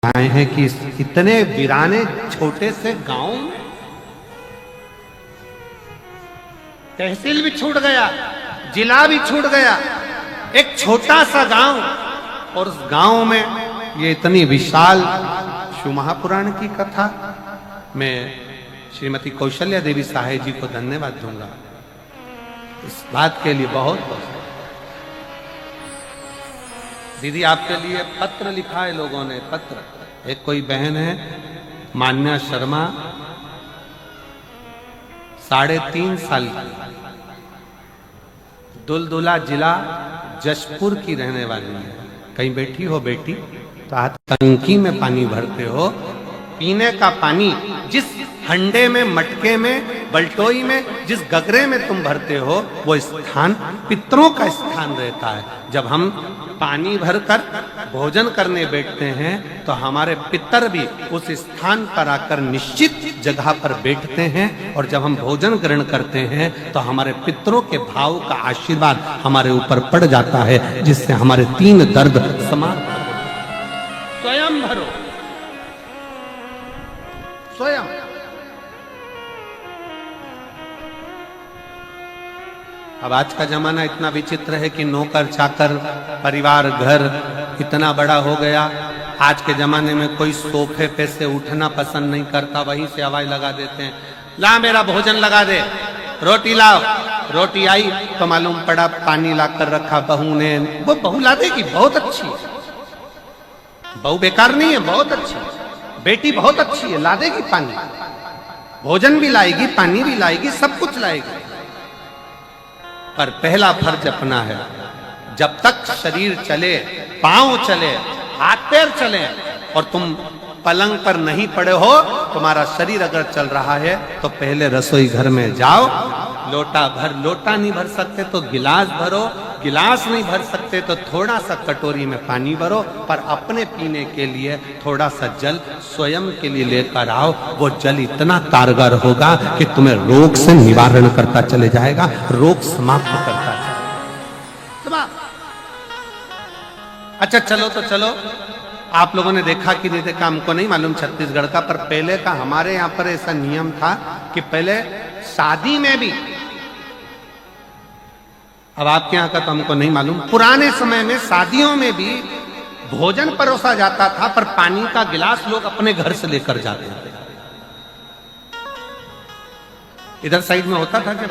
आए हैं कि इतने वीराने छोटे से गांव में तहसील भी छूट गया, जिला भी छूट गया, एक छोटा सा गांव, और उस गांव में ये इतनी विशाल शिव महापुराण की कथा। मैं श्रीमती कौशल्या देवी सहाय जी को धन्यवाद दूंगा इस बात के लिए, बहुत बहुत। दीदी आपके लिए पत्र लिखा है लोगों ने, पत्र। एक कोई बहन है मान्या शर्मा, 3.5 साल की, दुलदुला जिला जशपुर की रहने वाली है। कहीं बैठी हो बेटी तो हाथ टंकी में पानी भरते हो, पीने का पानी जिस हंडे में, मटके में, बल्टोई में, जिस गगरे में तुम भरते हो, वो स्थान पितरों का स्थान रहता है। जब हम पानी भरकर भोजन करने बैठते हैं तो हमारे पितर भी उस स्थान पर आकर निश्चित जगह पर बैठते हैं, और जब हम भोजन ग्रहण करते हैं तो हमारे पितरों के भाव का आशीर्वाद हमारे ऊपर पड़ जाता है, जिससे हमारे 3 दर्द समाप्त। स्वयं भरो, स्वयं। अब आज का जमाना इतना विचित्र है कि नौकर चाकर, परिवार, घर इतना बड़ा हो गया। आज के जमाने में कोई सोफे पे से उठना पसंद नहीं करता, वहीं से आवाज लगा देते हैं, ला मेरा भोजन लगा दे, रोटी लाओ। रोटी आई तो मालूम पड़ा पानी लाकर रखा बहू ने। वो बहू ला देगी, बहुत अच्छी है, बहू बेकार नहीं है, बहुत अच्छी है, बेटी बहुत अच्छी है, ला देगी पानी, भोजन भी लाएगी, पानी भी लाएगी, सब कुछ लाएगी। पर पहला फर्ज अपना है, जब तक शरीर चले, पांव चले, हाथ पैर चले, और तुम पलंग पर नहीं पड़े हो, तुम्हारा शरीर अगर चल रहा है तो पहले रसोई घर में जाओ, लोटा भर, लोटा नहीं भर सकते तो गिलास भरो, गिलास नहीं भर सकते तो थोड़ा सा कटोरी में पानी भरो, पर अपने पीने के लिए थोड़ा सा जल स्वयं के लिए लेकर आओ। वो जल इतना कारगर होगा कि तुम्हें रोग से निवारण करता चले जाएगा, रोग समाप्त करता जाएगा। अच्छा चलो तो चलो, आप लोगों ने देखा कि नहीं देखा हमको नहीं मालूम छत्तीसगढ़ का, पर पहले का हमारे यहाँ पर ऐसा नियम था कि पहले शादी में भी, अब आपके यहाँ का तो हमको नहीं मालूम, पुराने समय में शादियों में भी भोजन परोसा जाता था, पर पानी का गिलास लोग अपने घर से लेकर जाते थे। इधर साइड में होता था क्या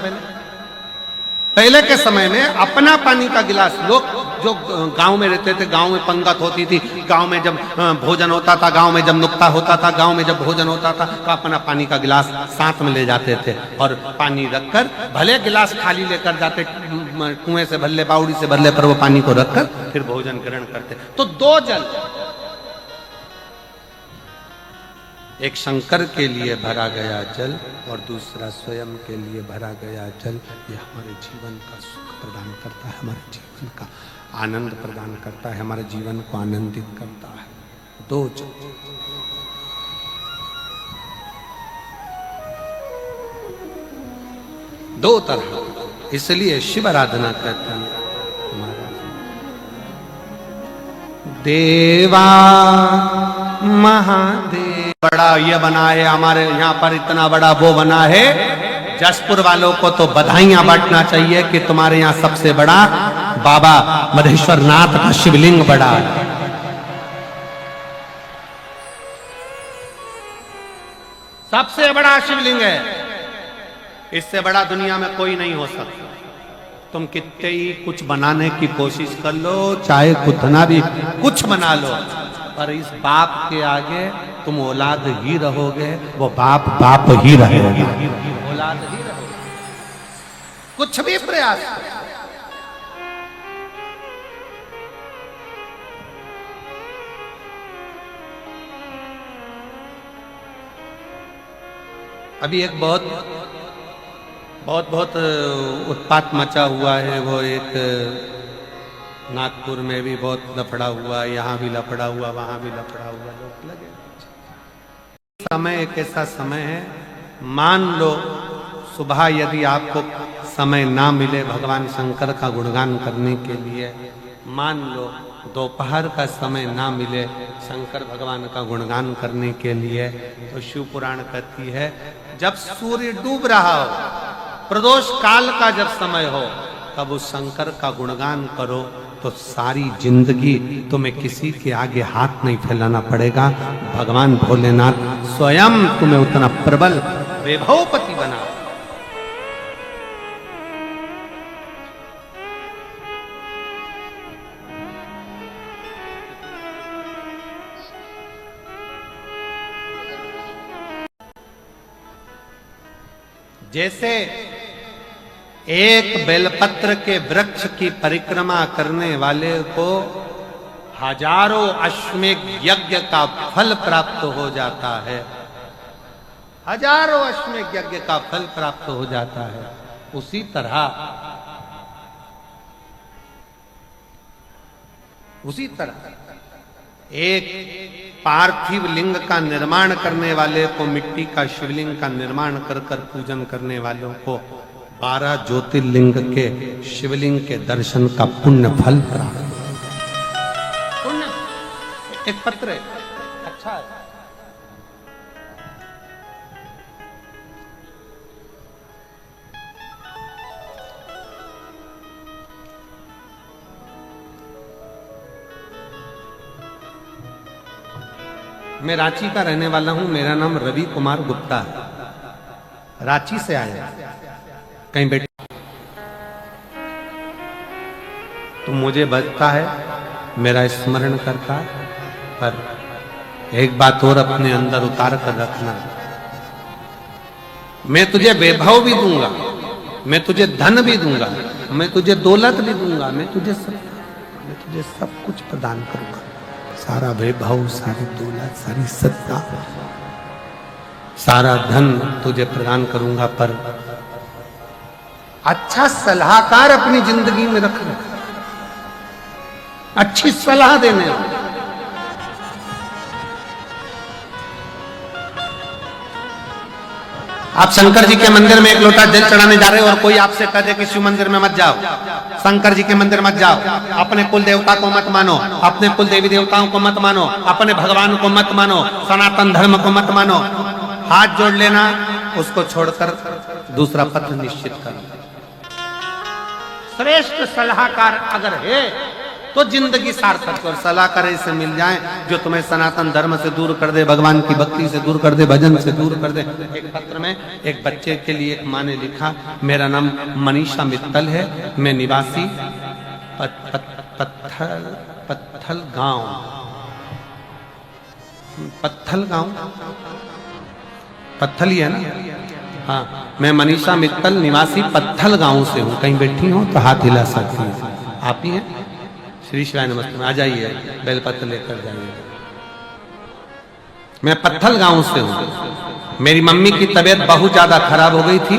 पहले के समय में अपना पानी का गिलास लोग, जो गांव में रहते थे, गांव में पंगत होती थी, गांव में जब भोजन होता था, गांव में जब नुक्ता होता था, गांव में जब भोजन होता था, तो अपना पानी का गिलास साथ में ले जाते थे, और पानी रखकर, भले गिलास खाली लेकर जाते, कुएं से भरले, बावड़ी से भरले, पर वो पानी को रखकर फिर भोजन ग्रहण करते। तो 2 जल, एक शंकर के लिए भरा गया जल और दूसरा स्वयं के लिए भरा गया जल, ये हमारे जीवन का सुख प्रदान करता है, हमारे जीवन का आनंद प्रदान करता है, हमारे जीवन को आनंदित करता है। 2 जल, दो तरह, इसलिए शिव आराधना कहते हैं। देवा महादेव बड़ा ये बना है, हमारे यहाँ पर इतना बड़ा वो बना है। जशपुर वालों को तो बधाइयां बांटना चाहिए कि तुम्हारे यहाँ सबसे बड़ा बाबा मधेश्वर नाथ का शिवलिंग बड़ा है। सबसे बड़ा शिवलिंग है, इससे बड़ा दुनिया में कोई नहीं हो सकता। तुम कितने ही कुछ बनाने की कोशिश कर लो, चाहे कितना भी कुछ बना लो, पर इस बाप के आगे तुम औलाद ही रहोगे, वो बाप बाप ही रहेगा, औलाद ही रहोगे, कुछ भी प्रयास। अभी एक बहुत उत्पात मचा हुआ है, वो एक नागपुर में भी बहुत लफड़ा हुआ, यहाँ भी लफड़ा हुआ, वहां भी लफड़ा हुआ, लोग लगे। समय एक ऐसा समय है, मान लो सुबह यदि आपको समय ना मिले भगवान शंकर का गुणगान करने के लिए, मान लो दोपहर का समय ना मिले शंकर भगवान का गुणगान करने के लिए, तो शिव पुराण कहती है जब सूर्य डूब रहा हो, प्रदोष काल का जब समय हो, तब उस शंकर का गुणगान करो तो सारी जिंदगी तुम्हें किसी के आगे हाथ नहीं फैलाना पड़ेगा। भगवान भोलेनाथ स्वयं तुम्हें उतना प्रबल वैभवपति बना। जैसे एक बेलपत्र के वृक्ष की परिक्रमा करने वाले को हजारों अश्वमेध यज्ञ का फल प्राप्त हो जाता है, हजारों अश्वमेध यज्ञ का फल प्राप्त हो जाता है, उसी तरह एक पार्थिव लिंग का निर्माण करने वाले को, मिट्टी का शिवलिंग का निर्माण कर कर पूजन करने वालों को 12 ज्योतिर्लिंग के शिवलिंग के दर्शन का पुण्य फल प्राप्त। पुण्य एक पत्र है, अच्छा है। मैं रांची का रहने वाला हूं, मेरा नाम रवि कुमार गुप्ता है, रांची से आया। कहीं बैठे तो मुझे बचता है, मेरा स्मरण करता है, पर एक बात और अपने अंदर उतार कर रखना, मैं तुझे वैभव भी दूंगा, मैं तुझे धन भी दूंगा, मैं तुझे दौलत भी दूंगा, मैं तुझे सब कुछ प्रदान करूंगा, सारा वैभव, सारी दौलत, सारी सत्ता, सारा धन तुझे प्रदान करूंगा, पर अच्छा सलाहकार अपनी जिंदगी में रखना, अच्छी सलाह देने। आप शंकर जी के मंदिर में एक लोटा जल चढ़ाने जा रहे हो और कोई आपसे कह दे कि शिव मंदिर में मत जाओ, शंकर जी के मंदिर मत जाओ, अपने कुल देवता को मत मानो, अपने कुल देवी देवताओं को मत मानो, अपने भगवान को मत मानो, सनातन धर्म को मत मानो, हाथ जोड़ लेना, उसको छोड़कर दूसरा पथ निश्चित करना। श्रेष्ठ सलाहकार अगर है तो जिंदगी सार्थक, और सलाहकार ऐसे मिल जाए जो तुम्हें सनातन धर्म से दूर कर दे, भगवान की भक्ति से दूर कर दे, भजन से दूर कर दे। एक पत्र में एक बच्चे के लिए एक माँ ने लिखा, मेरा नाम मनीषा मित्तल है, मैं निवासी पत्थल गांव, पत्थल ही है ना, हाँ, मैं मनीषा मित्तल निवासी पत्थल गांव से हूँ। कहीं बैठी हो तो हाथ हिला सकती हूँ, आप ही हैं? श्री शिवाय नमस्ते, आ जाइए, बेलपत्र लेकर जाइए। मैं पत्थल गांव से हूँ, मेरी मम्मी की तबीयत बहुत ज्यादा खराब हो गई थी।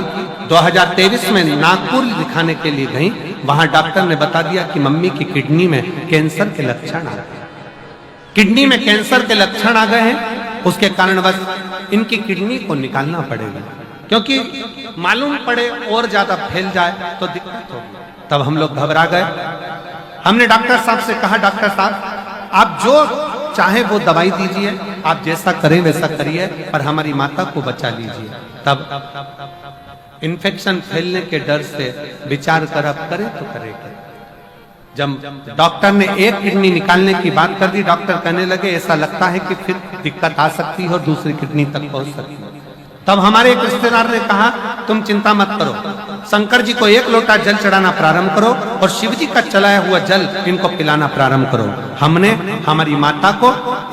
2023 में नागपुर दिखाने के लिए गई, वहां डॉक्टर ने बता दिया कि मम्मी की किडनी में कैंसर के लक्षण आ गए, किडनी में कैंसर के लक्षण आ गए हैं, उसके कारणवश इनकी किडनी को निकालना पड़ेगा, क्योंकि मालूम पड़े और ज्यादा फैल जाए तो दिक्कत होगी। तब हम लोग घबरा गए, हमने डॉक्टर साहब से कहा, डॉक्टर साहब आप जो चाहे वो दवाई दीजिए, आप जैसा करें वैसा करिए, पर हमारी माता को बचा लीजिए। तब इन्फेक्शन फैलने के डर से विचार कर अब करें तो करेगा। जब डॉक्टर ने एक किडनी निकालने की बात कर दी, डॉक्टर कहने लगे ऐसा लगता है कि फिर दिक्कत आ सकती है और दूसरी किडनी तक पहुंच सकती है। तब हमारे एक रिश्तेदार ने कहा, तुम चिंता मत करो, शंकर जी को एक लोटा जल चढ़ाना प्रारंभ करो और शिव जी का चलाया हुआ जल इनको पिलाना प्रारंभ करो। हमने हमारी माता को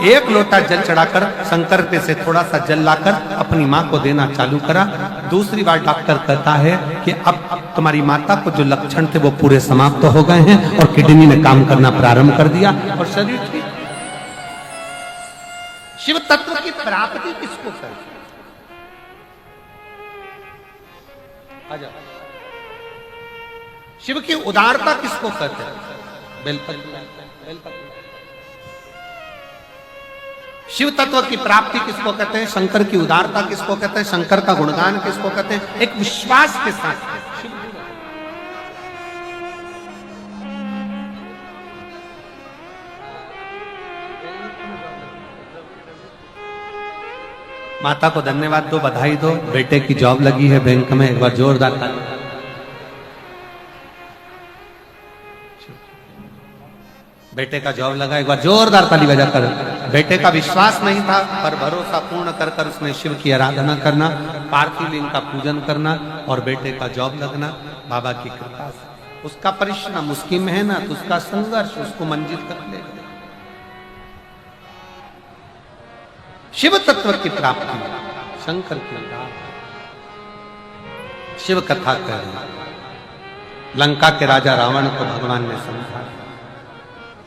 एक लोटा जल चढ़ाकर शंकर पे से थोड़ा सा जल लाकर अपनी माँ को देना चालू करा। दूसरी बार डॉक्टर कहता है कि अब तुम्हारी माता को जो लक्षण थे वो पूरे समाप्त हो गए हैं और किडनी ने काम करना प्रारंभ कर दिया और शरीर ठीक। शिव तत्व की प्राप्ति किसको करती? शिव की उदारता किसको कहते हैं? बेलपत्र। शिव तत्व की प्राप्ति किसको कहते हैं? शंकर की उदारता किसको कहते हैं? शंकर का गुणगान किसको कहते हैं? एक विश्वास के साथ माता को धन्यवाद दो, बधाई दो, बेटे की जॉब लगी है बैंक में, एक बार जोरदार ताली। बेटे का जॉब लगा, एक बार जोरदार ताली बजाकर। बेटे का विश्वास नहीं था पर भरोसा पूर्ण कर कर उसने शिव की आराधना करना, पार्थिव लिंग का पूजन करना और बेटे का जॉब लगना बाबा की कृपा से। उसका परिश्रम, उसकी मेहनत, उसका संघर्ष उसको मंजिल तक ले गया। शिव तत्व की प्राप्ति, शंकर की प्राप्ति। शिव कथा कह रहे, लंका के राजा रावण को भगवान ने समझा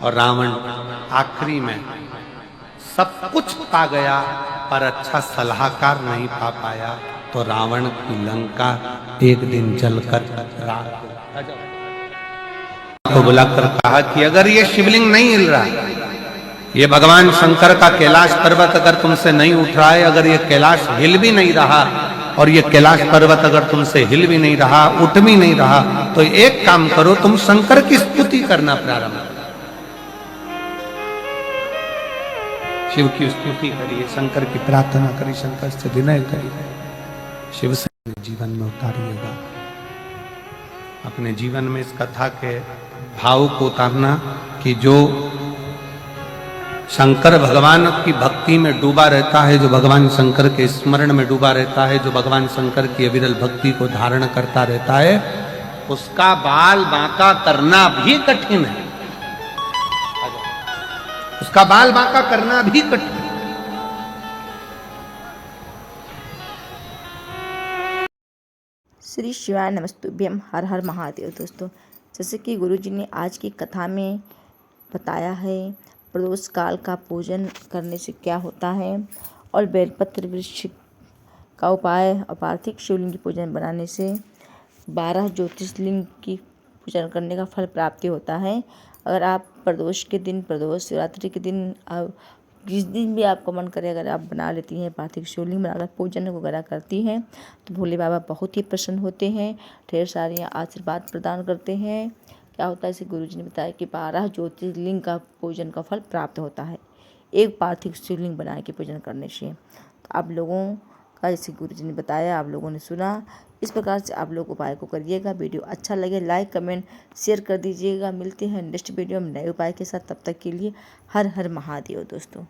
और रावण आखिरी में सब कुछ पा गया पर अच्छा सलाहकार नहीं पा पाया, तो रावण की लंका एक दिन जलकर राख को बुलाकर कहा कि अगर ये शिवलिंग नहीं हिल रहा, ये भगवान शंकर का कैलाश पर्वत अगर तुमसे नहीं उठ रहा है, अगर ये कैलाश हिल भी नहीं रहा और ये कैलाश पर्वत अगर तुमसे हिल भी नहीं रहा, उठ भी नहीं रहा, तो एक काम करो, तुम शंकर की स्तुति करना प्रारंभ करो। शिव की स्तुति करिए, शंकर की प्रार्थना करिए, शंकर से विनय करिए, शिव से जीवन में उतारिएगा। अपने जीवन में इस कथा के भाव को उतारना कि जो शंकर भगवान की भक्ति में डूबा रहता है, जो भगवान शंकर के स्मरण में डूबा रहता है, जो भगवान शंकर की अविरल भक्ति को धारण करता रहता है, उसका बाल बांका करना भी कठिन है। उसका बाल बांका करना भी कठिन। श्री शिवाय नमस्तुभ्यम, हर हर महादेव। दोस्तों, जैसे कि गुरुजी ने आज की कथा में बताया है, प्रदोष काल का पूजन करने से क्या होता है और बेलपत्र वृक्ष का उपाय और पार्थिव शिवलिंग की पूजन बनाने से 12 ज्योतिर्लिंग की पूजन करने का फल प्राप्ति होता है। अगर आप प्रदोष के दिन, प्रदोष शिवरात्रि के दिन, जिस दिन भी आपको मन करे, अगर आप बना लेती हैं, पार्थिव शिवलिंग बनाकर पूजन वगैरह करती हैं, तो भोले बाबा बहुत ही प्रसन्न होते हैं, ढेर सारे आशीर्वाद प्रदान करते हैं। क्या होता है, इसे गुरुजी ने बताया कि 12 ज्योतिर्लिंग का पूजन का फल प्राप्त होता है एक पार्थिव शिवलिंग बना के पूजन करने से। तो आप लोगों का, जैसे गुरुजी ने बताया, आप लोगों ने सुना, इस प्रकार से आप लोग उपाय को करिएगा। वीडियो अच्छा लगे लाइक कमेंट शेयर कर दीजिएगा। मिलते हैं नेक्स्ट वीडियो में नए उपाय के साथ, तब तक के लिए हर हर महादेव दोस्तों।